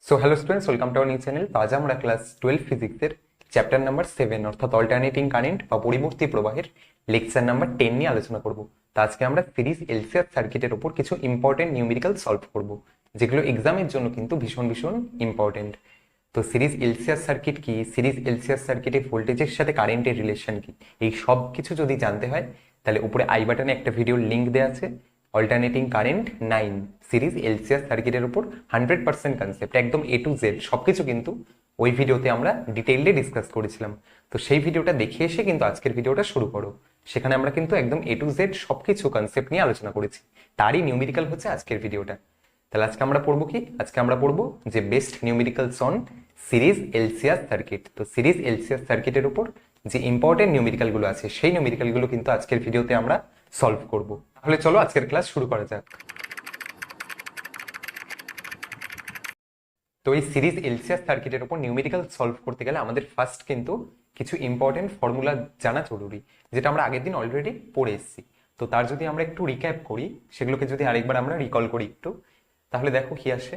So hello students, welcome to our new channel. তো আজ আমরা ক্লাস 12 ফিজিক্সের চ্যাপ্টার নাম্বার 7 অর্থাৎ অল্টারনেটিং কারেন্ট বা পরিবর্তী প্রবাহের লেকচার নাম্বার 10 নিয়ে আলোচনা করব। তো আজকে আমরা সিরিজ এলসিআর সার্কিটের উপর কিছু ইম্পর্টেন্ট নিউমেরিক্যাল সলভ করব, যেগুলো এক্সামের জন্য কিন্তু ভীষণ ভীষণ ইম্পর্টেন্ট। তো সিরিজ এলসিআর সার্কিট কি, সিরিজ এলসিআর সার্কিটে ভোল্টেজের সাথে কারেন্টের রিলেশন কি, এই সব কিছু যদি জানতে হয় তাহলে উপরে আই বাটনে একটা ভিডিওর লিঙ্ক দেওয়া আছে, অল্টারনেটিং কারেন্ট 9 সিরিজ এলসিআর সার্কিটের উপর 100% কনসেপ্ট, একদম এ টু জেড সবকিছু কিন্তু ওই ভিডিওতে আমরা ডিটেইলে ডিসকাস করেছিলাম। তো সেই ভিডিওটা দেখে এসে কিন্তু আজকের ভিডিওটা শুরু করো। সেখানে আমরা কিন্তু একদম এ টু জেড সবকিছু কনসেপ্ট নিয়ে আলোচনা করেছি, তারই নিউমেরিক্যাল হচ্ছে আজকের ভিডিওটা। তাহলে আজকে আমরা পড়বো কি, আজকে আমরা পড়বো যে best numericals on series LCR circuit. তো সিরিজ এলসিআর সার্কিটের উপর যে ইম্পর্টেন্ট নিউমেরিক্যাল গুলো আছে সেই নিউমেরিক্যাল গুলো কিন্তু আজকের ভিডিওতে আমরা সলভ করব। তাহলে চলো আজকের ক্লাস শুরু করা যাক। তো এই সিরিজ এলসিআর সার্কিটের উপর নিউমেরিক্যাল সলভ করতে গেলে আমাদের ফার্স্ট কিন্তু কিছু ইম্পর্টেন্ট ফর্মুলা জানা জরুরি, যেটা আমরা আগের দিন অলরেডি পড়ে এসেছি। তো তার যদি আমরা একটু রিক্যাপ করি, সেগুলোকে যদি আরেকবার আমরা রিকল করি একটু, তাহলে দেখো কি আসে।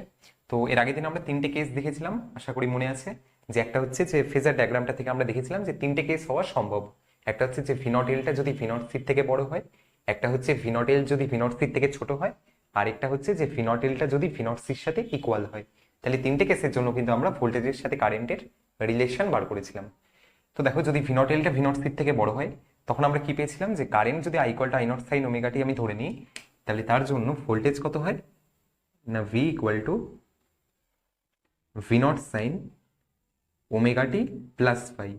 তো এর আগের দিন আমরা তিনটে কেস দেখেছিলাম, আশা করি মনে আছে। যে একটা হচ্ছে যে ফেজার ডায়াগ্রামটা থেকে আমরা দেখেছিলাম যে তিনটে কেস হওয়া সম্ভব। একটা হচ্ছে যে ভিনট এলটা যদি ভিনট সির থেকে বড় হয়, একটা হচ্ছে ভিনট এল যদি ভিনট সির থেকে ছোট হয়, আর একটা হচ্ছে যে ভিনট এলটা যদি ভিনট সির সাথে ইকুয়াল হয়। তাহলে তিনটে কেসের জন্য কিন্তু আমরা ভোল্টেজের সাথে কারেন্টের রিলেশন বার করেছিলাম। তো দেখো, যদি ভিনট এলটা ভিনট সির থেকে বড় হয়, তখন আমরা কি পেয়েছিলাম যে কারেন্ট যদি I equal to I naught sine omega T আমি ধরে নিই, তাহলে তার জন্য ভোল্টেজ কত হয় না V equal to V naught sine omega T plus phi.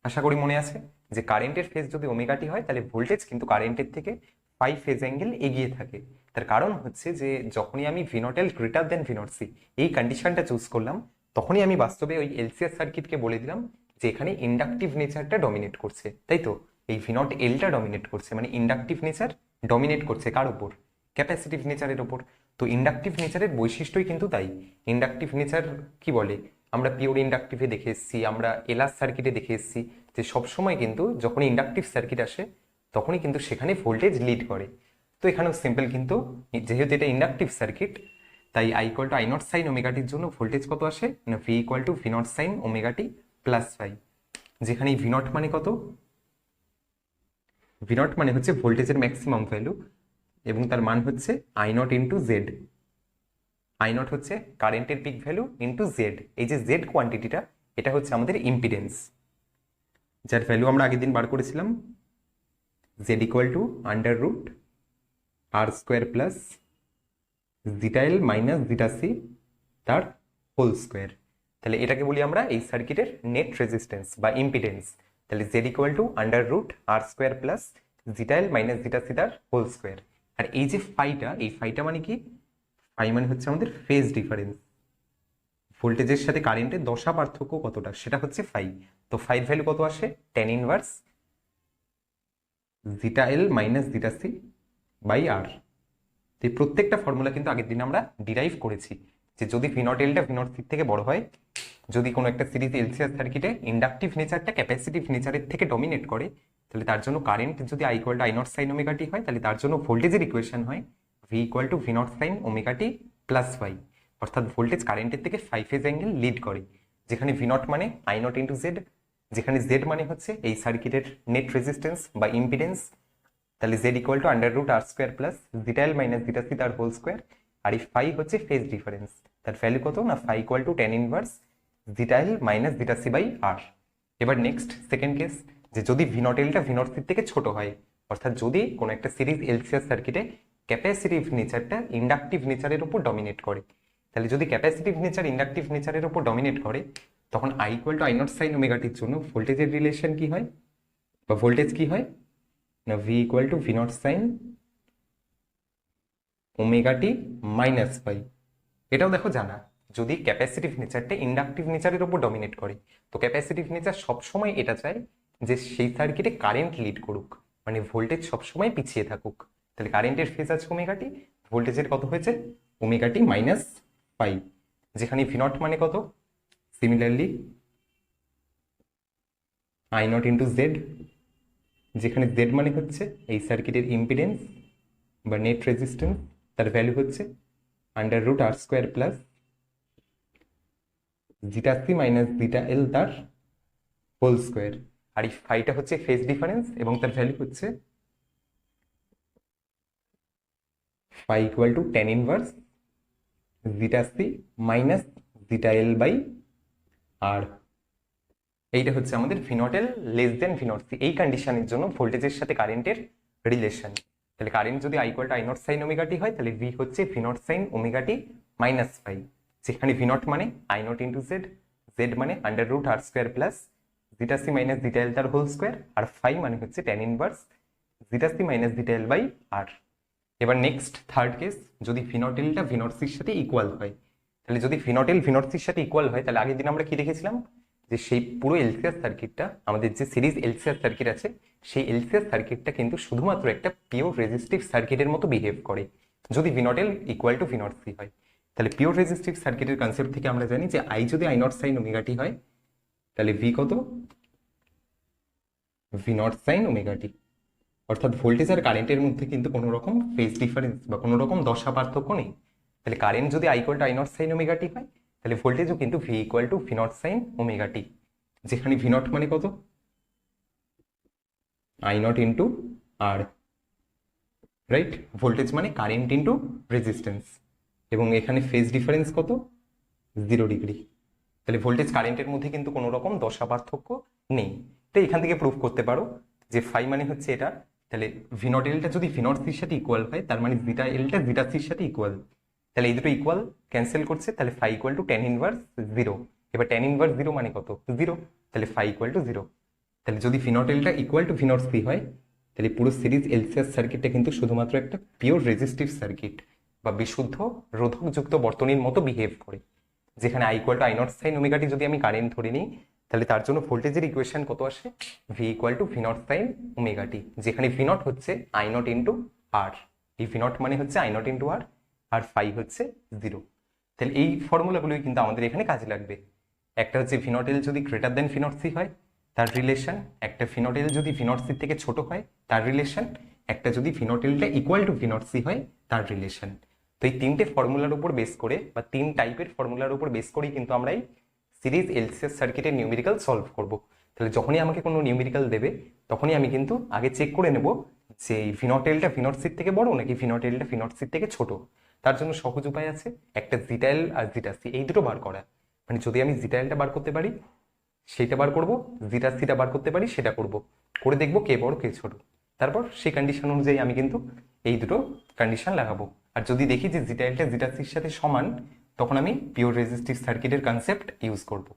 আশা করি মনে আছে যে কারেন্টের ফেজ যদি ওমেগা টি হয়, তাহলে ভোল্টেজ কিন্তু কারেন্টের থেকে ফাই ফেজ অ্যাঙ্গেল এগিয়ে থাকে। তার কারণ হচ্ছে যে যখনই আমি V naught L greater than V naught C এই কন্ডিশনটা চুজ করলাম, তখনই আমি বাস্তবে ওই এলসিআর সার্কিটকে বলে দিলাম যে এখানে ইন্ডাকটিভ নেচারটা ডমিনেট করছে, তাই তো। এই ভি নট এলটা ডমিনেট করছে, মানে ইন্ডাকটিভ নেচার ডমিনেট করছে কার উপর, ক্যাপাসিটিভ নেচারের উপর। তো ইন্ডাকটিভ নেচারের বৈশিষ্ট্যই কিন্তু তাই। ইন্ডাকটিভ নেচার কি বলে, আমরা পিওর ইন্ডাকটিভে দেখে এসেছি, আমরা এলআর সার্কিটে দেখে এসেছি যে সবসময় কিন্তু যখন ইন্ডাকটিভ সার্কিট আসে তখনই কিন্তু সেখানে ভোল্টেজ লিড করে। তো এখানেও সিম্পল, কিন্তু যেহেতু এটা ইন্ডাকটিভ সার্কিট, তাই I equal to I naught sine ওমেগাটির জন্য ভোল্টেজ কত আসে না V equal to V naught sine omega T plus phi. যেখানে ভি নট মানে কত, ভি নট মানে হচ্ছে ভোল্টেজের ম্যাক্সিমাম ভ্যালু, এবং তার মান হচ্ছে I naught into Z. I not হচ্ছে কারেন্টের পিক ভ্যালু ইন্টু জেড। এই যে জেড কোয়ান্টিটিটা, এটা হচ্ছে আমাদের ইম্পিডেন্স, যার ভ্যালু আমরা আগের দিন বার করেছিলাম, Z equal to under root R square plus zeta L minus zeta C তার হোল স্কোয়ার। তাহলে এটাকে বলি আমরা এই সার্কিটের নেট রেজিস্ট্যান্স বা ইম্পিডেন্স। তাহলে Z equal to under root R square plus zeta L minus zeta C তার হোল স্কোয়ার। আর এই যে ফাইটা, এই ফাইটা মানে কি, ফাই মানে হচ্ছে আমাদের ফেজ ডিফারেন্স, ভোল্টেজের সাথে কারেন্টের দশা পার্থক্য কতটা, সেটা হচ্ছে ফাই। তো ফাইভ ভ্যালু কত আসে, tan inverse zeta L minus zeta C by R. তো এই প্রত্যেকটা ফর্মুলা কিন্তু আগের দিন আমরা ডিরাইভ করেছি, যে যদি ভি নট এলটা ভি নট সি থেকে বড় হয়, যদি কোনো একটা সিরিজ এলসিআর সার্কিটে ইন্ডাকটিভ নেচারটা ক্যাপাসিটিভ নেচারের থেকে ডমিনেট করে, তাহলে তার জন্য কারেন্ট যদি I equal to I naught sine omega T হয়, তাহলে তার জন্য ভোল্টেজের ইকুয়েশন হয় V equal to V naught sine omega T plus phi. অর্থাৎ ভোল্টেজ কারেন্টের থেকে ফাই ফেজ অ্যাঙ্গেল লিড করে, যেখানে ভি নট মানে আই নট ইন্টু জেড, যেখানে জেড মানে হচ্ছে এই সার্কিটের নেট রেজিস্ট্যান্স বা ইম্পিডেন্স। তাহলে Z equal to under root R square plus zeta L minus zeta C তার হোল স্কোয়ার। আর এই ফাই হচ্ছে ফেজ ডিফারেন্স, তার ভ্যালু কত না phi equal to tan inverse zeta L minus zeta C by R. এবার next second case, যে যদি ভি নট এলটা ভি নট সির থেকে ছোট হয়, অর্থাৎ যদি কোনো একটা সিরিজ এলসিআর সার্কিটে ক্যাপাসিটিভ নেচারটা ইন্ডাকটিভ নেচারের উপর ডমিনেট করে, তাহলে যদি ক্যাপাসিটিভ নেচার ইন্ডাকটিভ নেচারের উপর ডমিনেট করে, তখন I equal to I naught sine ওমেগাটির জন্য ভোল্টেজের রিলেশন কি হয় বা ভোল্টেজ কি হয় না V equal to V naught sine omega T minus phi. এটাও দেখো জানা, যদি ক্যাপাসিটিভ নেচারটা ইন্ডাকটিভ নেচারের উপর ডমিনেট করে, তো ক্যাপাসিটিভ নেচার সবসময় এটা চায় যে সেই সার্কিটে কারেন্ট লিড করুক, মানে ভোল্টেজ সবসময় পিছিয়ে থাকুক। তাহলে কারেন্টের ফেজ আছে ওমেগা টি, ভোল্টেজের কত হয়েছে ওমেগা টি মাইনাস ফাই, যেখানে ভি নট মানে কত, similarly I naught into Z, যেখানে জেড মানে হচ্ছে এই সার্কিটের ইম্পিডেন্স বা নেট রেজিস্ট্যান্স, তার ভ্যালু হচ্ছে under root R square plus zeta C minus zeta L তার হোল স্কোয়ার। আর এই ফাইটা হচ্ছে ফেজ ডিফারেন্স এবং তার ভ্যালু হচ্ছে phi equal to tan inverse zeta C minus zeta L by R. এইটা হচ্ছে আমাদের V naught L less than V naught C, এই কন্ডিশনের জন্য ভোল্টেজের সাথে কারেন্টের রিলেশন। তাহলে কারেন্ট যদি I equal to I naught sine omega T হয়, তাহলে ভি হচ্ছে ভি নট সাইন ওমেগা টি মাইনাস ফাই, যেখানে ভি নট মানে I naught into Z, Z মানে under root R square plus zeta C minus zeta L তার whole square, আর phi মানে হচ্ছে tan inverse zeta C minus zeta L by R. এবার next third case, যদি V naught এলটা V naught সির সাথে ইকুয়াল হয়, তাহলে যদি V naught L V naught সির সাথে ইকুয়াল হয়, তাহলে আগের দিন আমরা কি দেখেছিলাম যে সেই পুরো এলসিএস সার্কিটটা, আমাদের যে সিরিজ এলসিএস সার্কিট আছে, সেই এলসিএস সার্কিটটা কিন্তু শুধুমাত্র একটা পিওর রেজিস্টিভ সার্কিটের মতো বিহেভ করে যদি V naught L equal to V naught C হয়। তাহলে পিওর রেজিস্টিভ সার্কিটের কনসেপ্ট থেকে আমরা জানি যে আই যদি I naught sine omega T হয়, তাহলে ভি কত, ভি নট সাইন ওমেগা টি। অর্থাৎ ভোল্টেজ আর কারেন্টের মধ্যে কিন্তু কোনো রকম ফেজ ডিফারেন্স বা কোনো রকম দশা পার্থক্য নেই। তাহলে কারেন্ট যদি I equal to I naught sine omega T হয়, তাহলে ভোল্টেজও কিন্তু V equal to V naught sine omega T, যেখানে ভি নট মানে কত, I naught into R, right? Voltage মানে কারেন্ট ইন্টু রেজিস্ট্যান্স, এবং এখানে ফেজ ডিফারেন্স কত, 0 ডিগ্রি। তাহলে ভোল্টেজ কারেন্টের মধ্যে কিন্তু কোনো রকম দশা পার্থক্য নেই। তো এখান থেকে প্রুফ করতে পারো যে ফাই মানে হচ্ছে এটা, তাহলে ভি নট এলটা যদি ভি নট সির সাথে ইকুয়াল হয়, তার মানে জিটা এলটা জিটা সির সাথে ইকুয়াল। তাহলে এই দুটো ইকুয়াল ক্যান্সেল করছে, তাহলে phi equal to tan inverse 0। এবার টেন ইনভার্স 0 মানে কত, 0, তাহলে ফাই ইকুয়াল টু 0। তাহলে যদি ভি নট এলটা equal to V naught C হয়, তাহলে পুরো সিরিজ এলসিএস সার্কিটটা কিন্তু শুধুমাত্র একটা পিওর রেজিস্টিভ সার্কিট বা বিশুদ্ধ রোধকযুক্ত বর্তনীর মতো বিহেভ করে, যেখানে I equal to I naught sine omega T যদি আমি কারেন্ট ধরে নিই, তাহলে তার জন্য ভোল্টেজের ইকুয়েশন কত আসে, V equal to V naught sine omega T, যেখানে ভি নট হচ্ছে আই নট ইন্টু আর। এই ভি নট মানে হচ্ছে I naught into R phi হচ্ছে 0। তাহলে এই ফর্মুলাগুলোই কিন্তু আমাদের এখানে কাজে লাগবে। একটা হচ্ছে ভি নট এল যদি greater than V naught C হয় তার রিলেশন, একটা ভি নট এল যদি ভি নট সি থেকে ছোট হয় তার রিলেশন, একটা যদি ভি নট এলটা equal to V naught C হয় তার রিলেশন। তো এই তিনটে ফর্মুলার উপর বেস করে বা তিন টাইপের ফর্মুলার উপর বেস করেই কিন্তু আমরা এই সিরিজ এলসিএস সার্কিটের নিউমেরিক্যাল সলভ করব। তাহলে যখনই আমাকে কোনো নিউমেরিক্যাল দেবে, তখনই আমি কিন্তু আগে চেক করে নেব যে ভি নট এলটা ভি নট সির থেকে বড় নাকি ভি নট এলটা ভি নট সির থেকে ছোট। তার জন্য সহজ উপায় আছে, একটা জিটা এল আর জিটা সি এই দুটো বার করা। মানে যদি আমি জিটা এলটা বার করতে পারি সেইটা বার করব, জিটা সিটা বার করতে পারি সেটা করব, করে দেখবো কে বড় কে ছোট। তারপর সেই কন্ডিশন অনুযায়ী আমি কিন্তু এই দুটো কন্ডিশন লাগাবো। আর যদি দেখি যে জিটা এলটা জিটা সির সাথে সমান, তখন আমি পিওর রেজিস্টিভ সার্কিটের কনসেপ্ট ইউজ করব।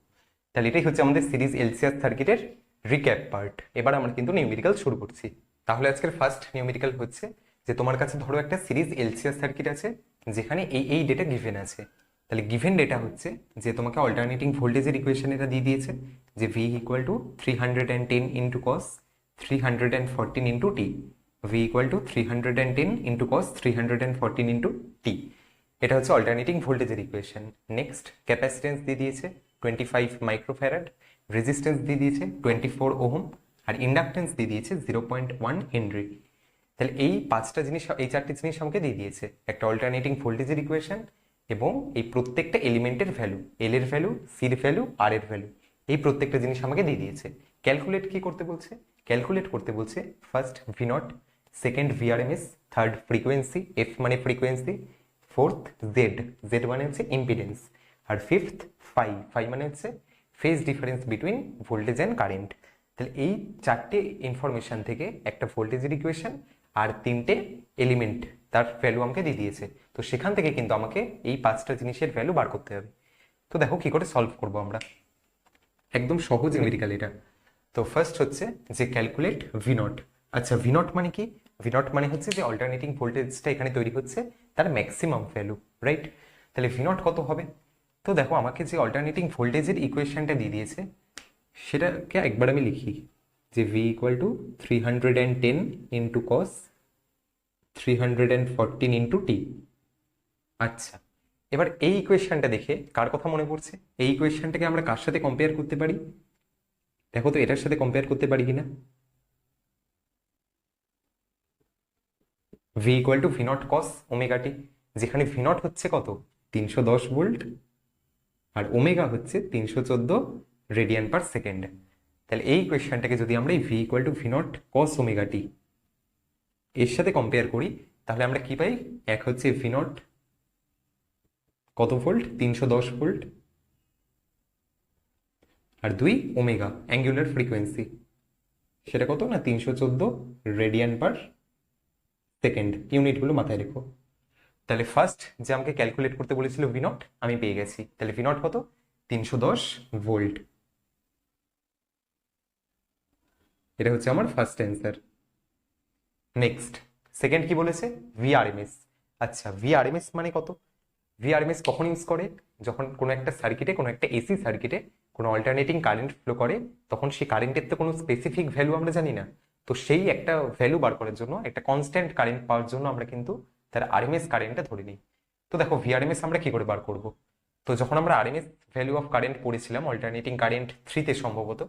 তাহলে এটাই হচ্ছে আমাদের সিরিজ এলসিএস সার্কিটের রিক্যাপ পার্ট। এবার আমরা কিন্তু নিউমেরিক্যাল শুরু করছি। তাহলে আজকের ফার্স্ট নিউমেরিক্যাল হচ্ছে যে তোমার কাছে ধরো একটা সিরিজ এলসিএস সার্কিট আছে, যেখানে এই ডেটা গিভেন আছে। তাহলে গিভেন ডেটা হচ্ছে যে তোমাকে অল্টারনেটিং ভোল্টেজের ইকুয়েশন এটা দিয়ে দিয়েছে যে V equal to 310 into cos 314 into T, V equal to 310 into cos 314 into T. এটা হচ্ছে অল্টারনেটিং ভোল্টেজের ইকুয়েশন। নেক্সট ক্যাপাসিটেন্স দিয়ে দিয়েছে 25 মাইক্রোফ্যারাড, রেজিস্ট্যান্স দিয়ে দিয়েছে 24 ওহম, আর ইন্ডাকটেন্স দিয়ে দিয়েছে 0.1 হেনরি। তাহলে এই পাঁচটা জিনিস, এই চারটি জিনিস আমাকে দিয়ে দিয়েছে, একটা অল্টারনেটিং ভোল্টেজের ইকুয়েশন এবং এই প্রত্যেকটা এলিমেন্টের ভ্যালু, এল এর ভ্যালু, সির ভ্যালু, আর এর ভ্যালু, এই প্রত্যেকটা জিনিস আমাকে দিয়ে দিয়েছে। ক্যালকুলেট কি করতে বলছে, ক্যালকুলেট করতে বলছে first V naught, second V RMS, third frequency, F মানে ফ্রিকোয়েন্সি, ফোর্থ জেড, জেড মানে হচ্ছে ইম্পিডেন্স, আর ফিফথ ফাই, ফাই মানে হচ্ছে phase difference between voltage and current. তাহলে এই চারটে ইনফরমেশন থেকে একটা ভোল্টেজের ইকুয়েশন আর তিনটে এলিমেন্ট তার ভ্যালু আমাকে দিয়ে দিয়েছে। তো সেখান থেকে কিন্তু আমাকে এই পাঁচটা জিনিসের ভ্যালু বার করতে হবে। তো দেখো কি করে সলভ করব আমরা, একদম সহজ নিউমেরিক্যাল এটা। তো ফার্স্ট হচ্ছে যে ক্যালকুলেট ভি নট। আচ্ছা ভি নট মানে কি, ভি নট মানে হচ্ছে যে অল্টারনেটিং ভোল্টেজটা এখানে তৈরি হচ্ছে তার ম্যাক্সিমাম ভ্যালু, রাইট? তাহলে ভি নট কত হবে, তো দেখো আমাকে যে অল্টারনেটিং ভোল্টেজের ইকুয়েশনটা দিয়ে দিয়েছে সেটাকে একবার আমি লিখি যে V equal to 310 into cos 314 into T. আচ্ছা এবার এই ইকুয়েশনটা দেখে কার কথা মনে পড়ছে, এই ইকুয়েশনটাকে আমরা কার সাথে কম্পেয়ার করতে পারি, দেখো তো এটার সাথে কম্পেয়ার করতে পারি কিনা। V equal to V naught cos omega T, যেখানে ভি নট হচ্ছে কত, 310 ভোল্ট, আর ওমেগা হচ্ছে 314 রেডিয়ান পার সেকেন্ড। তাহলে এই কোয়েশ্চনটাকে যদি আমরা এই V equal to V naught cos omega T এর সাথে কম্পেয়ার করি, তাহলে আমরা কি পাই? এক হচ্ছে ভি নট কত ভোল্ট, 310 ভোল্ট, আর দুই ওমেগা অ্যাঙ্গুলার ফ্রিকোয়েন্সি, সেটা কত না 314 রেডিয়ান পার সেকেন্ড। ইউনিটগুলো মাথায় রেখো। তাহলে ফার্স্ট যে আমাকে ক্যালকুলেট করতে বলেছিল ভি নট, আমি পেয়ে গেছি। তাহলে ভি নট কত? 310 ভোল্ট। এটা হচ্ছে আমার ফার্স্ট অ্যান্সার। নেক্সট সেকেন্ড কি বলেছে? ভিআরএমএস। আচ্ছা, ভিআরএমএস মানে কত? ভিআরএমএস কখন ইউজ করে? যখন কোনো একটা সার্কিটে, কোনো একটা এসি সার্কিটে কোনো অল্টারনেটিং কারেন্ট ফ্লো করে, তখন সেই কারেন্টের তো কোনো স্পেসিফিক ভ্যালু আমরা জানি না। তো সেই একটা ভ্যালু বার করার জন্য, একটা কনস্ট্যান্ট কারেন্ট পাওয়ার জন্য আমরা কিন্তু তার আরএমএস কারেন্টটা ধরে নিই। তো দেখো ভিআরএমএস আমরা কি করে বার করব? তো যখন আমরা আরএমএস ভ্যালু অফ কারেন্ট পড়েছিলাম অল্টারনেটিং কারেন্ট 3-তে সম্ভবত,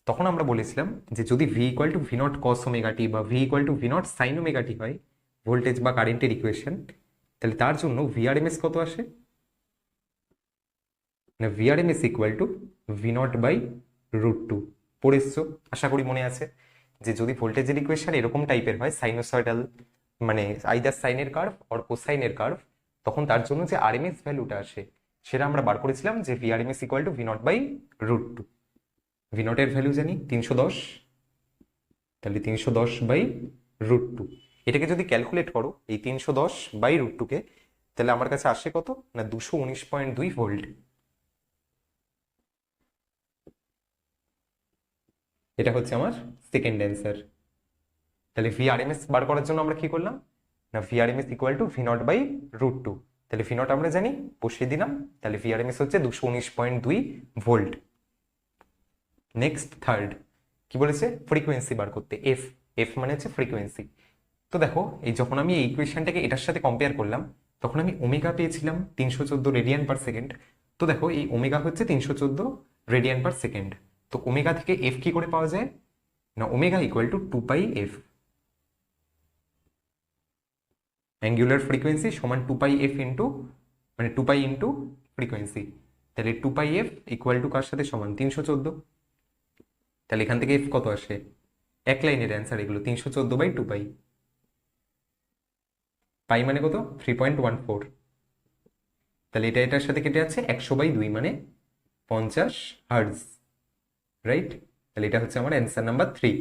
তখন আমরা বলেছিলাম যে যদি V equal to V naught cos omega T বা V equal to V naught sine omega T হয় ভোল্টেজ বা কারেন্টের ইকুয়েশন, তাহলে তার জন্য ভিআরএমএস কত আসে না V RMS equal to V naught by √2। পড়েছো, আশা করি মনে আছে, যে যদি ভোল্টেজের ইকুয়েশন এরকম টাইপের হয় সাইনোসয়েডাল, মানে আইদার সাইনের কার্ভ অর কোসাইনের কার্ভ, তখন তার জন্য যে আরএমএস ভ্যালুটা আসে সেটা আমরা বার করেছিলাম যে VRMS equal to V naught by √2। V নটের ভ্যালু জানি 310, তাহলে 310 বাই √2। এটাকে যদি ক্যালকুলেট করো এই 310 বাই √2 কে, তাহলে আমার কাছে আসে কত না 219.2 ভোল্ট। এটা হচ্ছে আমার সেকেন্ড অ্যান্সার। তাহলে ভিআরএমএস বার করার জন্য আমরা কি করলাম না V RMS equal to V naught by √2। তাহলে ভি নট আমরা জানি, বসিয়ে দিলাম। তাহলে ভিআরএমএস হচ্ছে 219.2 ভোল্ট। নেক্সট থার্ড কি বলেছে? ফ্রিকোয়েন্সি বার করতে। এফ, এফ মানে হচ্ছে ফ্রিকোয়েন্সি। তো দেখো এই যখন আমি এই ইকুয়েশনটাকে এটার সাথে কম্পেয়ার করলাম, তখন আমি ওমেগা পেয়েছিলাম 314 রেডিয়ান পার সেকেন্ড। তো দেখো এই ওমেগা হচ্ছে 314 রেডিয়ান পার সেকেন্ড। তো ওমেগা থেকে এফ কি করে পাওয়া যায় না omega equal to 2 pi F. Angular frequency সমান 2 পাই এফ ইন্টু, মানে 2 পাই ইন্টু ফ্রিকোয়েন্সি। তাহলে 2 পাই এফ ইকুয়াল টু কার সাথে সমান 314। তাহলে এখান থেকে এফ কত আসে? এক লাইনের অ্যান্সার এগুলো, 314 বাই 2 পাই। পাই মানে কত? 3.14। তাহলে এটা এটার সাথে কেটে যাচ্ছে 100/2 মানে 50 হার্টজ, রাইট? তাহলে এটা হচ্ছে আমার অ্যান্সার নাম্বার 3।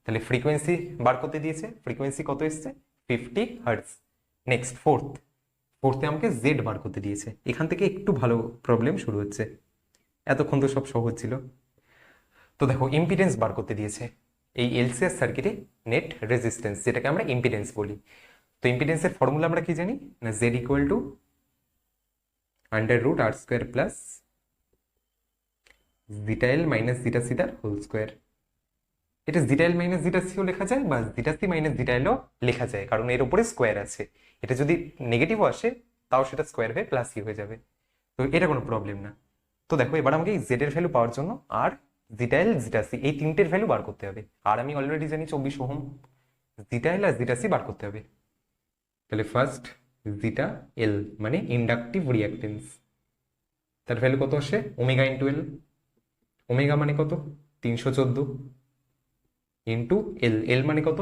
তাহলে ফ্রিকোয়েন্সি বার করতে দিয়েছে, ফ্রিকোয়েন্সি কত এসছে? 50 হার্টজ। নেক্সট ফোর্থে আমাকে জেড বার করতে দিয়েছে। এখান থেকে একটু ভালো প্রবলেম শুরু হচ্ছে, এতক্ষণ তো সব সহজ ছিল। তো দেখো ইম্পিডেন্স বার করতে দিয়েছে। এই এলসিএস সার্কিটে নেট রেজিস্ট্যান্স, যেটাকে আমরা ইম্পিডেন্স বলি। তো ইম্পিডেন্সের ফর্মুলা আমরা কি জানি না Z equal to √r² plus zeta L minus zeta C তার হোল স্কোয়ার। এটা জিটা এল মাইনাস জিটা সিও লেখা যায় বা জিটা সি মাইনাস জিটা এলও লেখা যায়, কারণ এর উপরে স্কোয়ার আছে। এটা যদি নেগেটিভও আসে তাও সেটা স্কোয়ার হয়ে প্লাস ই হয়ে যাবে, তো এটা কোনো প্রবলেম না। তো দেখো এবার আমাকে এই জেড এর ভ্যালু পাওয়ার জন্য আর জিটা এল জিটা সি এই তিনটের ভ্যালু বার করতে হবে। আর আমি অলরেডি জানি 24 ওহম, জিটা এল আর জিটা সি বার করতে হবে। তাহলে ফার্স্ট জিটা এল মানে ইন্ডাকটিভ রিঅ্যাক্টেন্স, তার ভ্যালু কত আসে? ওমেগা ইন্টু এল। ওমেগা মানে কত? 314 ইন্টু এল, এল মানে কত?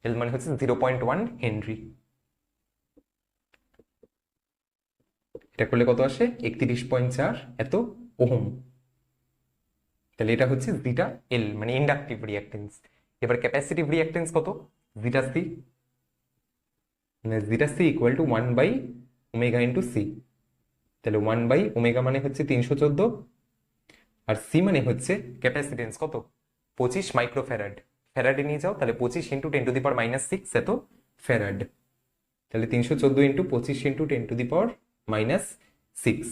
এল মানে হচ্ছে 0.1 হেনরি। এটা করলে কত আসে? 31.4 এত ওহম। তাহলে এটা হচ্ছে জিটা এল মানে ইন্ডাকটিভ রিঅ্যাক্টেন্স। এবার ক্যাপাসিটিভ রিঅ্যাক্টেন্স কত? জিটা সি, মানে জিটা সি ইকুয়াল টু 1/ওমেগা ইন্টু সি। তাহলে 1/ওমেগা মানে হচ্ছে 314, আর সি মানে হচ্ছে ক্যাপাসিটেন্স কত? 25 মাইক্রোফ্যারাড। ফ্যারাডে নিয়ে যাও, তাহলে 25 ইন্টু 10⁻⁻6 এত ফ্যারাড। তাহলে 314 ইন্টু 25 ইন্টু 10⁻⁻6।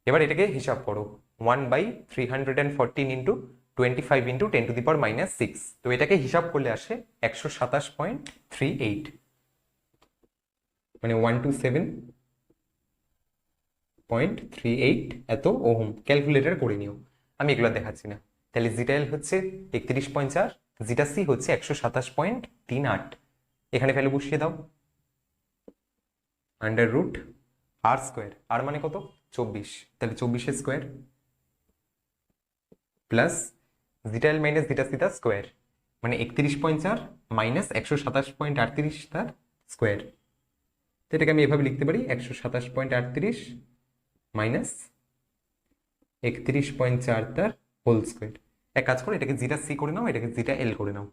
এবার এটাকে হিসাব করো, 1/314 ইন্টু 25 ইন্টু 10⁻⁻6। তো এটাকে হিসাব করলে আসে 127.38, মানে 127.38 এত ওহম। ক্যালকুলেটর করে নিও, আমি এগুলো দেখাচ্ছি না। তাহলে জিটা এল হচ্ছে 31.4, জিটা সি হচ্ছে 127.38। এখানে ভ্যালু বসিয়ে দাও। √r², আর মানে কত? 24, তাহলে 24 square plus zeta L minus zeta C তার স্কোয়ার, মানে 31.4 মাইনাস 127.38 তার স্কোয়ার। তো এটাকে আমি এভাবে লিখতে পারি 127.38 মাইনাস 31.4 তার হোল স্কোয়ার। এক কাজ করো, এটাকে জিটা সি করে নাও, এটাকে জিটা এল করে নাও,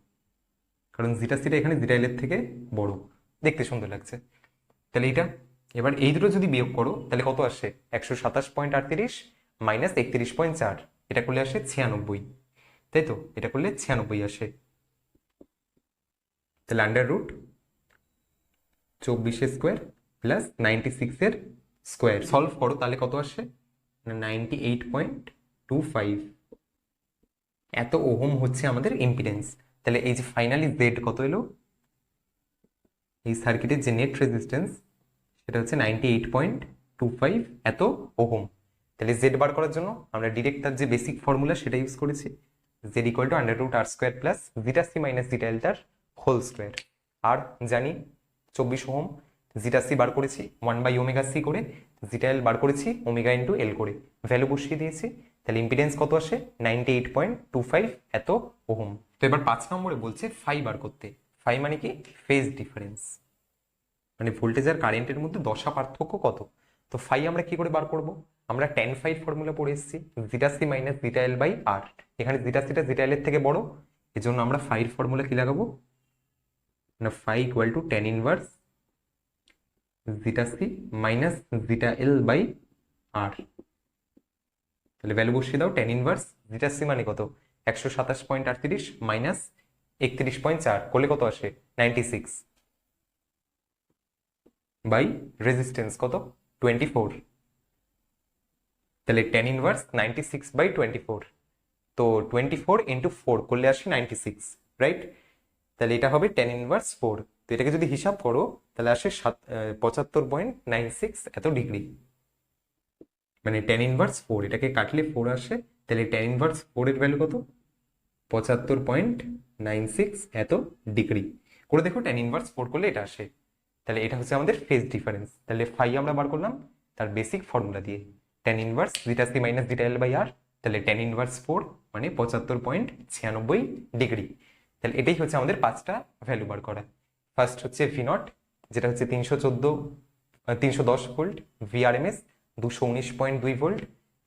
কারণ জিটা সিটা এখানে জিটা এল এর থেকে বড়, দেখতে সুন্দর লাগছে। তাহলে এইটা এবার এই দুটো যদি বিয়োগ করো তাহলে কত আসে? 127.38 মাইনাস 31.4, এটা করলে আসে 96, তাই তো? এটা করলে 96 আসে। তাহলে আন্ডার রুট 24 স্কোয়ার প্লাস 96 এর স্কোয়ার সলভ করো, তাহলে কত আসে? 98.25, এত ওহম হচ্ছে আমাদের ইম্পিডেন্স। তাহলে এই যে ফাইনালি জেড কত এলো, এই সার্কিটের যে নেট রেজিস্ট্যান্স সেটা হচ্ছে 98.25 এত ওহম। তাহলে জেড বার করার জন্য আমরা ডিরেক্ট তার যে বেসিক ফর্মুলা সেটা ইউজ করেছি, Z equal to under root R square plus zeta C minus zeta L তার হোল স্কোয়ার। আর জানি 24 ওহম, জিটা সি বার করেছি 1/ওমেগা সি করে, জিটা এল বার করেছি ওমেগা ইন্টু এল করে, ভ্যালু বসিয়ে দিয়েছি। তাহলে ইম্পিডেন্স কত আসে? 98.25 এত ওহম। তো এবার 5 নম্বরে বলছে ফাই বার করতে। ফাই মানে কি? ফেজ ডিফারেন্স, মানে ভোল্টেজ আর কারেন্টের মধ্যে দশা পার্থক্য কত। তো ফাই আমরা কি করে বার করব? আমরা tan ফাই ফর্মুলা পড়ে এসেছি, zeta C minus zeta L by R. এখানে জিটা সিটা জিটা এল এর থেকে বড়, এজন্য আমরা ফাইর ফর্মুলা কি লাগাবো না, phi equal to tan inverse zeta C minus zeta L by R. তাহলে ভ্যালু বসিয়ে দাও, tan ইনভার্স জিটা সি মানে কত? 127.38 মাইনাস 31.4 করলে কত আসে? 96 বাই রেজিস্ট্যান্স কত? 24। তাহলে tan ইনভার্স 96/24, তো 24 ইন্টু 4 করলে আসে 96, রাইট? তাহলে এটা হবে tan ইনভার্স 4। তো এটাকে যদি হিসাব করো তাহলে আসে 75.96 এত ডিগ্রি, মানে tan ইনভার্স 4, এটাকে কাটলে 4 আসে। তাহলে tan ইনভার্স 4 এর ভ্যালু কত? 75.96 এত ডিগ্রি। করে দেখো tan ইনভার্স 4 করলে এটা আসে। তাহলে এটা হচ্ছে আমাদের ফেজ ডিফারেন্স। তাহলে ফাই আমরা বার করলাম তার বেসিক ফর্মুলা দিয়ে, tan inverse zeta C minus zeta L by R. তাহলে tan ইনভার্স 4 মানে 75.96 ডিগ্রি। তাহলে এটাই হচ্ছে আমাদের 5টা ভ্যালু বার করা। ফার্স্ট হচ্ছে ভি নট, যেটা হচ্ছে 310 volt, V RMS 219.2 volt,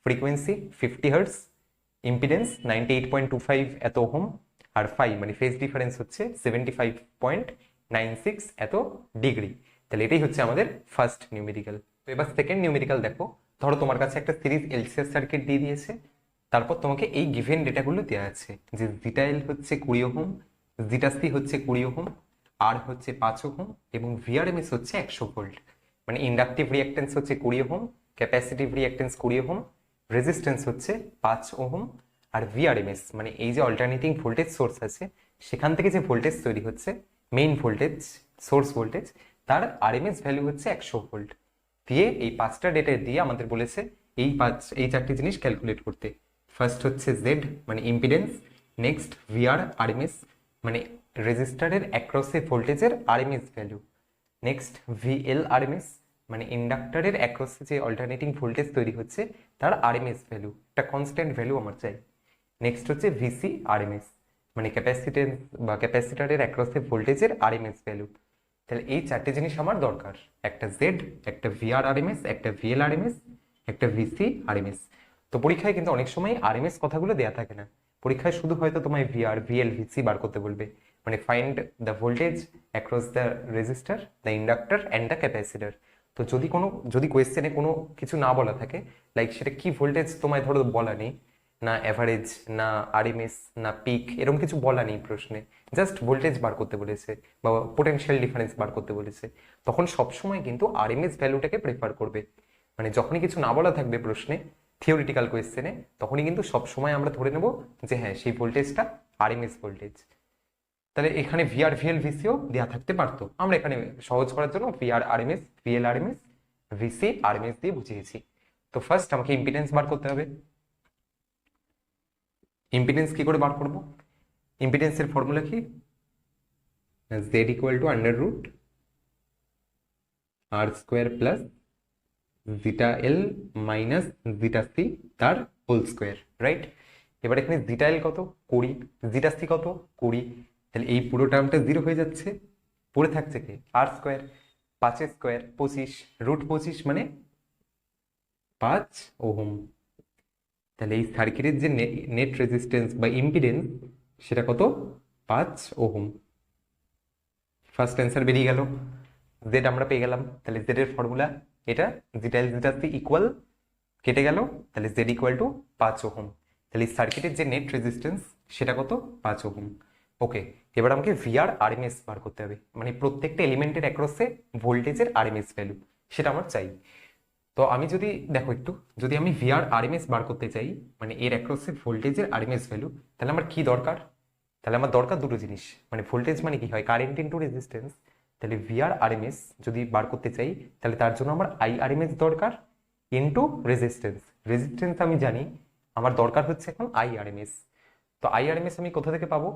frequency 50 hertz, impedance 98.25 এত ওহম, আর ফাই মানে ফেজ ডিফারেন্স হচ্ছে 75.96 এত ডিগ্রি। তাহলে এটাই হচ্ছে আমাদের ফার্স্ট নিউমেরিক্যাল। তো এবার সেকেন্ড নিউমেরিক্যাল দেখো। ধরো তোমার কাছে একটা সিরিজ এলসিএস সার্কিট দিয়ে দিয়েছে, তারপর তোমাকে এই গিভেন ডেটাগুলো দেওয়া আছে যে জিটা এল হচ্ছে 20 ওহম, জিটা সি হচ্ছে 20 ওহম, আর হচ্ছে 5 ওহম, এবং ভিআরএমএস হচ্ছে 100 ভোল্ট। মানে ইন্ডাকটিভ রিঅ্যাক্টেন্স হচ্ছে 20 ohm, capacitive reactance 20 ohm, resistance হচ্ছে 5 ওহম, আর ভিআরএমএস মানে এই যে অল্টারনেটিং ভোল্টেজ সোর্স আছে সেখান থেকে যে ভোল্টেজ তৈরি হচ্ছে, মেইন ভোল্টেজ, সোর্স ভোল্টেজ, তার আরএমএস ভ্যালু হচ্ছে 100 ভোল্ট। দিয়ে এই 5টা ডেটা দিয়ে আমাদের বলেছে এই 4টি জিনিস ক্যালকুলেট করতে। ফার্স্ট হচ্ছে জেড মানে ইম্পিডেন্স, নেক্সট ভিআর আরএমএস মানে রেজিস্টারের অ্যাক্রসে ভোল্টেজের RMS value, next VL RMS মানে ইন্ডাক্টরের অ্যাক্রসে যে অল্টারনেটিং ভোল্টেজ তৈরি হচ্ছে তার আরএমএস ভ্যালু, একটা কনস্ট্যান্ট ভ্যালু আমার চাই। নেক্সট হচ্ছে ভিসি আরএমএস মানে ক্যাপাসিটেন্স বা ক্যাপাসিটরের অ্যাক্রসে ভোল্টেজের আরএমএস ভ্যালু। তাহলে এই 4টে জিনিস আমার দরকার, একটা জেড, একটা ভিআর আরএমএস, একটা ভিএল আরএমএস, একটা ভিসি আরএমএস। তো পরীক্ষায় কিন্তু অনেক সময় আরএমএস কথাগুলো দেয়া থাকে না, পরীক্ষায় শুধু হয়তো তোমায় ভিআর ভিএল ভিসি বার করতে বলবে, মানে find the voltage across the register, the inductor and the capacitor. তো যদি কোয়েশ্চেনে কোনো কিছু না বলা থাকে, লাইক সেটা কি ভোল্টেজ তোমায় ধরো বলা নেই, না অ্যাভারেজ, না আরএমএস, না পিক, এরকম কিছু বলা নেই প্রশ্নে, জাস্ট ভোল্টেজ বার করতে বলেছে বা পোটেনশিয়াল ডিফারেন্স বার করতে বলেছে, তখন সবসময় কিন্তু আরএমএস ভ্যালুটাকে প্রেফার করবে। মানে যখনই কিছু না বলা থাকবে প্রশ্নে, থিওরিটিক্যাল কোয়েশ্চেনে, তখনই কিন্তু সবসময় আমরা ধরে নেব যে হ্যাঁ সেই ভোল্টেজটা আরএমএস ভোল্টেজ। তাহলে এখানে ভিআর ভিএল ভিসিও দেওয়া থাকতে পারতো, আমরা এখানে সহজ করার জন্য VR RMS VL RMS VC RMS দিয়ে বুঝিয়েছি। তো ফার্স্ট আমাকে ইম্পিডেন্স বার করতে হবে। ইম্পিডেন্স কি করে বার করব? ইম্পিডেন্সের ফর্মুলা কি? Z equal to under root R square plus zeta L minus zeta C তার হোল স্কোয়ার, রাইট? এবার এখানে জিটা এল কত? 20। জিটা সি কত? 20। তাহলে এই পুরো টার্মটা 0 হয়ে যাচ্ছে, পড়ে থাকছে কি? আর স্কোয়ার। 5 স্কোয়ার 25, রুট 25 মানে 5 ওহম। তাহলে এই সার্কিটের যে নেট রেজিস্ট্যান্স বা ইম্পিডেন্স সেটা কত? 5 ওহম। ফার্স্ট অ্যান্সার বেরিয়ে গেল, জেড আমরা পেয়ে গেলাম। তাহলে জেড এর ফর্মুলা এটা, zeta L zeta C equal, কেটে গেল, তাহলে জেড ইকুয়াল টু 5 ওহম। তাহলে এই সার্কিটের যে নেট রেজিস্ট্যান্স সেটা কত? 5 ওহম। ওকে, এবার আমাকে ভিআর আরএমএস বার করতে হবে, মানে প্রত্যেকটা এলিমেন্টের অ্যাক্রসে ভোল্টেজের আরএমএস ভ্যালু, সেটা আমার চাই। তো আমি যদি দেখো একটু, যদি আমি ভিআর আরএমএস বার করতে চাই, মানে এর অ্যাক্রসে ভোল্টেজের আরএমএস ভ্যালু, তাহলে আমার কি দরকার? তাহলে আমার দরকার দুটো জিনিস, মানে ভোল্টেজ মানে কি হয়? Current into resistance. তাহলে ভিআর আরএমএস যদি বার করতে চাই, তাহলে তার জন্য আমার আই আরএমএস দরকার ইনটু রেজিস্ট্যান্স। রেজিস্ট্যান্স আমি জানি, আমার দরকার হচ্ছে এখন আই আরএমএস। তো আই আরএমএস আমি কোথা থেকে পাবো?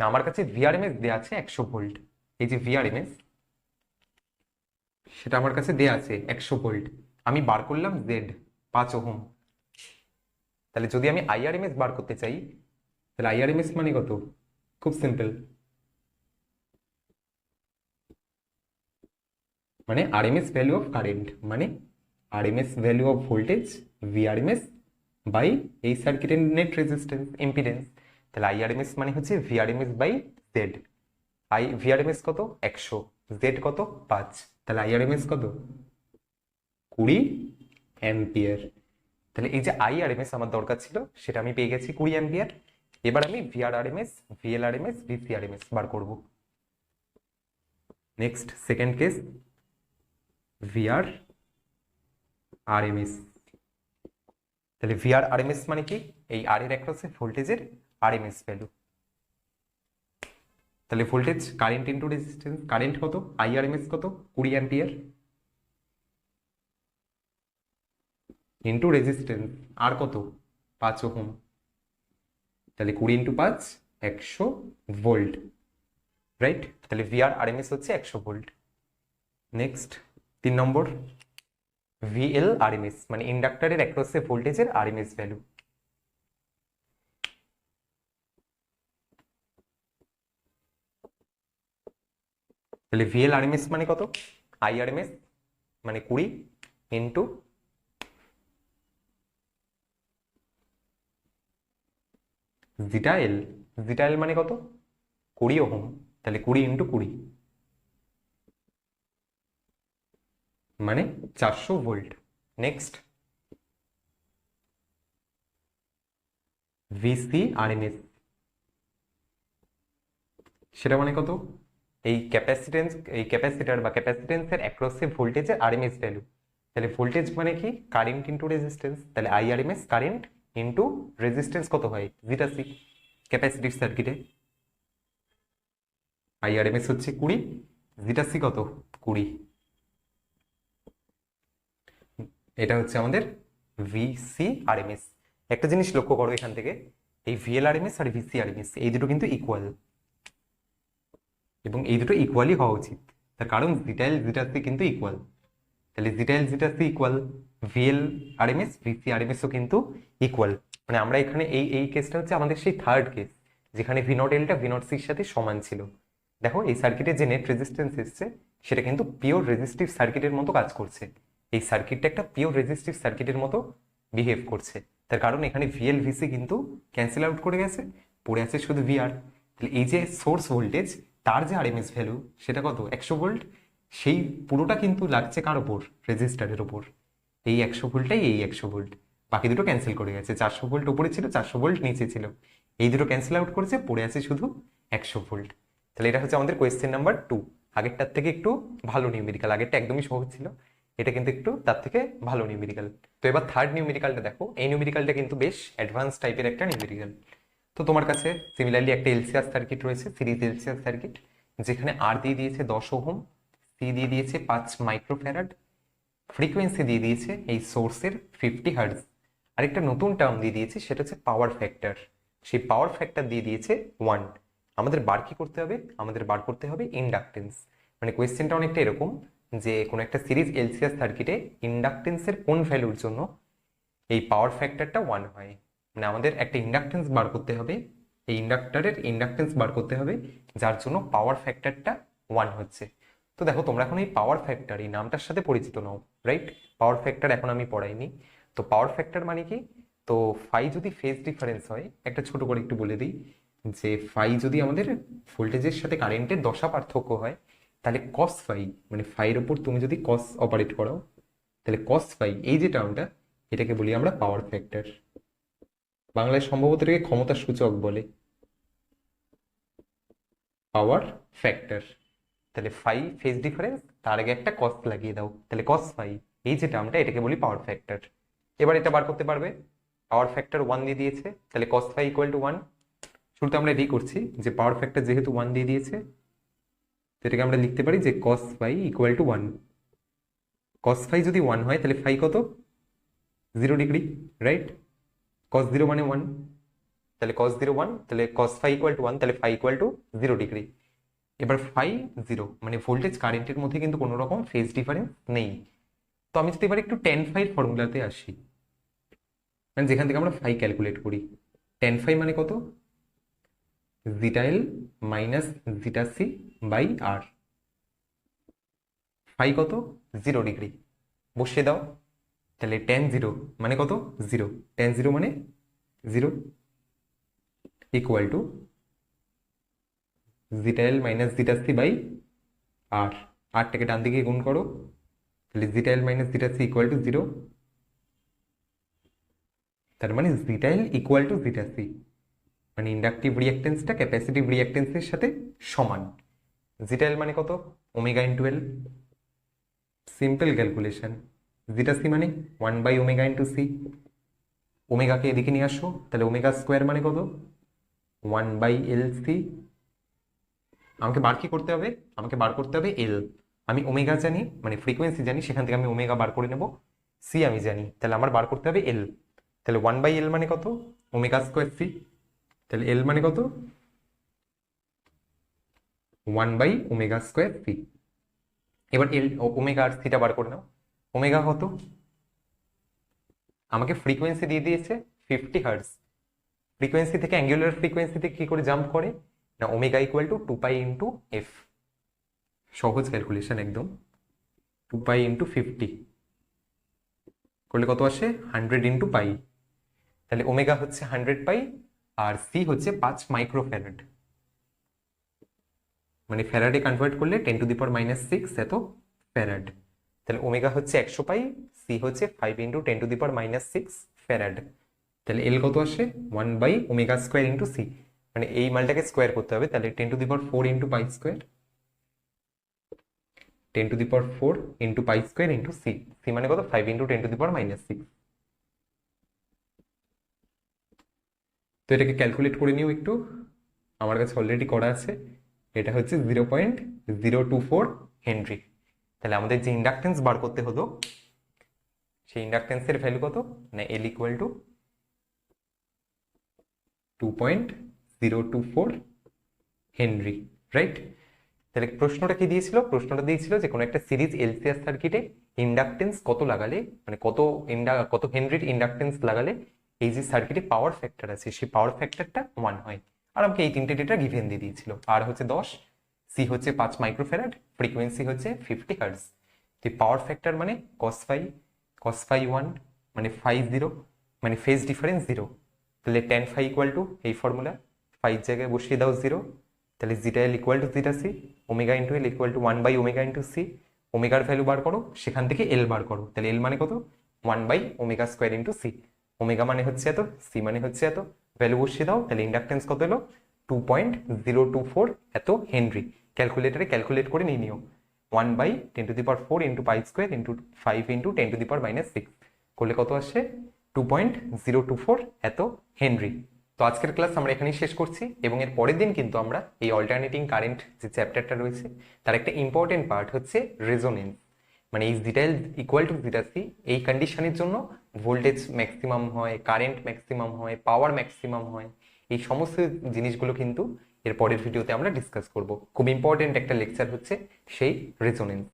না, আমার কাছে ভিআরএমএস দেওয়া আছে 100 ভোল্ট। এই যে ভিআরএমএস, সেটা আমার কাছে দেয়া আছে 100 ভোল্ট। আমি বার করলাম জেড 5 ওহম। তাহলে যদি আমি আইআরএমএস বার করতে চাই, তাহলে আইআরএমএস মানে কত? খুব সিম্পল, মানে আরএমএস ভ্যালু অফ কারেন্ট, মানে RMS value of voltage V RMS by এই সার্কিটের নেট রেজিস্ট্যান্স ইম্পিডেন্স। তাহলে আইআরএমএস মানে হচ্ছে ভিআরএমএস বাই জেড। ভিআরএমএস কত? 100, জেড কত? 5। তাহলে আইআরএমএস কত? 20 অ্যাম্পিয়ার। তাহলে এই যে আইআরএমএস আমার দরকার ছিল, সেটা আমি পেয়ে গেছি 20 অ্যাম্পিয়ার। এবার আমি ভিআরআরএমএস, ভিএলআরএমএস, ভিসিআরএমএস বার করব। Next second case, VR RMS. তাহলে ভিআর আরএমএস মানে কি? এই আর এর অ্যাক্রসে ভোল্টেজের আরএমএস ভ্যালু। তাহলে voltage current into resistance, current কত? আইআরএমএস কত? 20 অ্যাম্পিয়ার ইনটু রেজিস্ট্যান্স আর কত? 5 ওহম। তাহলে 20 ইনটু 5 100 ভোল্ট, রাইট? তাহলে ভিআর আরএমএস হচ্ছে 100 ভোল্ট। নেক্সট 3 নম্বর, ভিএল আরএমএস মানে ইন্ডাক্টরের অ্যাক্রসে ভোল্টেজের আরএমএস ভ্যালু। তাহলে ভিএল আরএমএস মানে কত? আইআরএমএস মানে 20 ইন্টু জিটা এল। জিটা এল মানে কত? 20 ওহম। তাহলে 20 ইন্টু 20 মানে 400 ভোল্ট। নেক্সট ভিসি আরএমএস, সেটা মানে কত? এই ক্যাপাসিটেন্স, এই ক্যাপাসিটার বা ক্যাপাসিটেন্সের অ্যাক্রসে ভোল্টেজের আরএমএস ভ্যালু। তাহলে ভোল্টেজ মানে কি? Current into resistance. তাহলে আইআরএমএস কারেন্ট ইনটু রেজিস্ট্যান্স কত হয়? জিটা সি। ক্যাপাসিটিভ সার্কিটে আইআরএমএস হচ্ছে 20, জিটা সি কত? 20। এটা হচ্ছে আমাদের ভিসি আরএমএস। একটা জিনিস লক্ষ্য করো এখান থেকে, এই ভিএল আরএমএস আর ভিসি আরএমএস এই দুটো কিন্তু ইকুয়াল, এবং এই দুটো ইকুয়ালই হওয়া উচিত। তার কারণ জিটা এল জিটা সি কিন্তু ইকুয়াল। তাহলে zeta L zeta C equal, VL RMS VC আরএমএসও কিন্তু ইকুয়াল। মানে আমরা এখানে এই কেসটা হচ্ছে আমাদের সেই থার্ড কেস, যেখানে ভি নট এলটা ভি নট সির সাথে সমান ছিল। দেখো এই সার্কিটের যে নেট রেজিস্ট্যান্স এসছে, সেটা কিন্তু পিওর রেজিস্টিভ সার্কিটের মতো কাজ করছে। এই সার্কিটটা একটা পিওর রেজিস্টিভ সার্কিটের মতো বিহেভ করছে। তার কারণ এখানে ভিএল ভিসি কিন্তু ক্যান্সেল আউট করে গেছে, পড়ে আছে শুধু ভিআর। তাহলে এই যে সোর্স ভোল্টেজ, তার যে আরএমএস ভ্যালু সেটা কত? 100 ভোল্ট। সেই পুরোটা কিন্তু লাগছে কার ওপর? রেজিস্টারের ওপর। এই 100 ভোল্টটাই এই 100 ভোল্ট, বাকি দুটো ক্যান্সেল করে গেছে। 400 ভোল্ট উপরে ছিল, 400 ভোল্ট নিচে ছিল, এই দুটো ক্যান্সেল আউট করেছে, পড়ে আছে শুধু 100 ভোল্ট। তাহলে এটা হচ্ছে আমাদের কোয়েশ্চেন নাম্বার 2। আগেরটার থেকে একটু ভালো নিউমেরিক্যাল, আগেরটা একদমই সহজ ছিল, এটা কিন্তু একটু তার থেকে ভালো নিউমেরিক্যাল। তো এবার থার্ড নিউমেরিক্যালটা দেখো, এই নিউমেরিক্যালটা কিন্তু বেশ অ্যাডভান্স টাইপের একটা নিউমেরিক্যাল। তো তোমার কাছে সিমিলারলি একটা এলসিআর সার্কিট রয়েছে, সিরিজ এলসিআর সার্কিট, যেখানে আর দিয়ে দিয়েছে 10 ওহম, সি দিয়ে দিয়েছে 5 মাইক্রোফ্যারাড, ফ্রিকোয়েন্সি দিয়ে দিয়েছে এই সোর্সের 50 হার্টজ। আরেকটা নতুন টার্ম দিয়ে দিয়েছে, সেটা হচ্ছে পাওয়ার ফ্যাক্টর। সেই পাওয়ার ফ্যাক্টর দিয়ে দিয়েছে 1। আমাদের বার কি করতে হবে? আমাদের বার করতে হবে ইন্ডাকটেন্স। মানে কোয়েশ্চেনটা অনেকটা এরকম যে কোনো একটা সিরিজ এলসিএস সার্কিটে ইন্ডাকটেন্সের কোন ভ্যালুর জন্য এই পাওয়ার ফ্যাক্টরটা 1 হয়। মানে আমাদের একটা ইন্ডাকটেন্স বার করতে হবে, এই ইন্ডাক্টরের ইন্ডাকটেন্স বার করতে হবে যার জন্য পাওয়ার ফ্যাক্টরটা 1 হচ্ছে। তো দেখো তোমরা এখন এই পাওয়ার ফ্যাক্টর এই নামটার সাথে পরিচিত নও, রাইট? পাওয়ার ফ্যাক্টর এখন আমি পড়াইনি। তো পাওয়ার ফ্যাক্টর মানে কি? তো ফাই যদি ফেজ ডিফারেন্স হয়, একটা ছোট করে একটু বলে দিই, যে ফাই যদি আমাদের ভোল্টেজের সাথে কারেন্টের দশা পার্থক্য হয়, তাহলে কস ফাই মানে ফাইয়ের ওপর তুমি যদি কস অপারেট করো, তাহলে কস ফাই এই যে টার্মটা, এটাকে বলি আমরা পাওয়ার ফ্যাক্টর। বাংলায় সম্ভবত এটাকে ক্ষমতা সূচক বলে, পাওয়ার ফ্যাক্টর। তাহলে ফাই ফেজ ডিফারেন্স, তার আগে একটা কস লাগিয়ে দাও, তাহলে কস ফাই এই যে টার্মটা, এটাকে বলি পাওয়ার ফ্যাক্টর। এবার এটা বার করতে পারবে, পাওয়ার ফ্যাক্টর 1 দিয়ে দিয়েছে, তাহলে কস ফাই ইকুয়াল টু 1। শুরুতে আমরা রেডি করছি যে পাওয়ার ফ্যাক্টর যেহেতু 1 দিয়ে দিয়েছে, তো এটাকে আমরা লিখতে পারি যে cos phi equal to 1। Cos phi যদি 1 হয় তাহলে ফাই কত? 0 ডিগ্রি, রাইট? কস 0 মানে 1, তাহলে কস 0 1, তাহলে কস ফাই ইকুয়াল টু 1, তাহলে ফাই ইকুয়াল টু 0 ডিগ্রি। এবার ফাই 0 মানে ভোল্টেজ কারেন্টের মধ্যে কিন্তু কোনো রকম ফেজ ডিফারেন্স নেই। তো আমি যদি এবার একটু টেন ফাইর ফর্মুলাতে আসি, মানে যেখান থেকে আমরা ফাই ক্যালকুলেট করি, টেন ফাই মানে কত? Zeta L minus zeta C by R. Phi কত? 0 ডিগ্রি, বসিয়ে দাও। তাহলে টেন 0 মানে কত? 0। টেন 0 মানে 0 equal to zeta L minus zeta C by R. আরটাকে ডান দিকে গুণ করো, তাহলে zeta L minus zeta C equal to 0। তার মানে zeta L equal to zeta C, মানে ইন্ডাকটিভ রিঅ্যাকটেন্সটা ক্যাপাসিটিভ রিঅ্যাকটেন্সের সাথে সমান। জিটা এল মানে কত? Omega into L. Simple calculation. Zeta C মানে 1 বাই ওমেগা ইন্টু সি। ওমেগাকে এদিকে নিয়ে আসো, তাহলে ওমেগা স্কোয়ার মানে কত? 1 বাই এল সি। আমাকে বার কি করতে হবে? আমাকে বার করতে হবে এল। আমি ওমেগা জানি, মানে ফ্রিকোয়েন্সি জানি, সেখান থেকে আমি ওমেগা বার করে নেব। সি আমি জানি, তাহলে আমার বার করতে হবে এল। তাহলে 1 বাই এল মানে কত? Omega square C. তাহলে এল মানে কত? 1 বাই ওমেগা স্কোয়ার সি। এবার এল ওমেগা আর সিটা বার করে নাও। ওমেগা কত? আমাকে ফ্রিকোয়েন্সি দিয়ে দিয়েছে 50 হার্টজ। ফ্রিকোয়েন্সি থেকে অ্যাঙ্গুলার ফ্রিকোয়েন্সিতে কি করে জাম্প করে না, omega equal to 2 pi into F. সহজ ক্যালকুলেশন একদম। 2 পাই ইন্টু 50 করলে কত আসে? 100 ইন্টু পাই। তাহলে ওমেগা হচ্ছে 100 পাই আর সি হচ্ছে 5 মাইক্রোফ্যারাড, মানে ফ্যারাডে কনভার্ট করলে 10 টু দি পাওয়ার মাইনাস 6 এত ফ্যারাড। তাহলে ওমেগা হচ্ছে 100 পাই, সি হচ্ছে 5 into 10 to the power minus 6 farad. তাহলে এল কত আসে? 1 by omega square into C, মানে এই মালটাকে স্কোয়ার করতে হবে, তাহলে 10 to the power 4 into pi square, 10 to the power 4 into pi square into C. C মানে কত? 5 into 10 to the power minus 6। তো এটাকে ক্যালকুলেট করে নিও একটু, আমার কাছে অলরেডি করা আছে। এটা হচ্ছে 0.024 হেনরি। তাহলে আমাদের যে ইন্ডাকটেন্স বার করতে হলো, সেই ইন্ডাকটেন্সের ভ্যালু কত না, এল ইকুয়াল টু 2.024 হেনরি, রাইট? তাহলে প্রশ্নটা কি দিয়েছিল? প্রশ্নটা দিয়েছিল যে কোনো একটা সিরিজ এলসিএস সার্কিটে ইন্ডাকটেন্স কত লাগালে, মানে কত হেনরির ইন্ডাকটেন্স লাগালে এই যে সার্কিটে পাওয়ার ফ্যাক্টর আছে সেই পাওয়ার ফ্যাক্টরটা 1 হয়। আর আমাকে এই তিনটে ডেটা গিভেন দিয়ে দিয়েছিল। আর হচ্ছে 10, সি হচ্ছে 5 মাইক্রোফ্যারাড, ফ্রিকোয়েন্সি হচ্ছে 50 হার্টজ। তো পাওয়ার ফ্যাক্টর মানে cos phi 1 মানে phi 0, মানে ফেজ ডিফারেন্স 0। তাহলে tan phi ইকুয়াল টু এই ফর্মুলা, phi জায়গায় বসিয়ে দাও 0, তাহলে zeta L equal to zeta C, omega into L equal to 1 by omega into C. ওমেগার ভ্যালু বার করো, সেখান থেকে এল বার করো, তাহলে এল মানে কত? 1 by omega square into C. Omega মানে হচ্ছে এত, সি মানে হচ্ছে এত, ভ্যালু বসিয়ে দাও, তাহলে ইন্ডাকটেন্স কত এলো? 2.024 এত হেনরি। ক্যালকুলেটারে ক্যালকুলেট করে নিয়ে নিও। 1 by 10 to the power 4 into pi square into 5 into 10 to the power minus 6 করলে কত আসে? 2.024 এত হেনরি। তো আজকের ক্লাস আমরা এখানেই শেষ করছি, এবং এর পরের দিন কিন্তু আমরা এই অল্টারনেটিং কারেন্ট যে চ্যাপ্টারটা রয়েছে তার একটা ইম্পর্টেন্ট পার্ট হচ্ছে রেজোনেন্স, মানে এই জিটা L equal to zeta C এই কন্ডিশনের জন্য ভোল্টেজ ম্যাক্সিমাম হয়, কারেন্ট ম্যাক্সিমাম হয়, পাওয়ার ম্যাক্সিমাম হয়, এই সমস্ত জিনিসগুলো কিন্তু এর পরের ভিডিওতে আমরা ডিসকাস করব। খুব ইম্পর্টেন্ট একটা লেকচার হচ্ছে সেই রেজোনেন্স।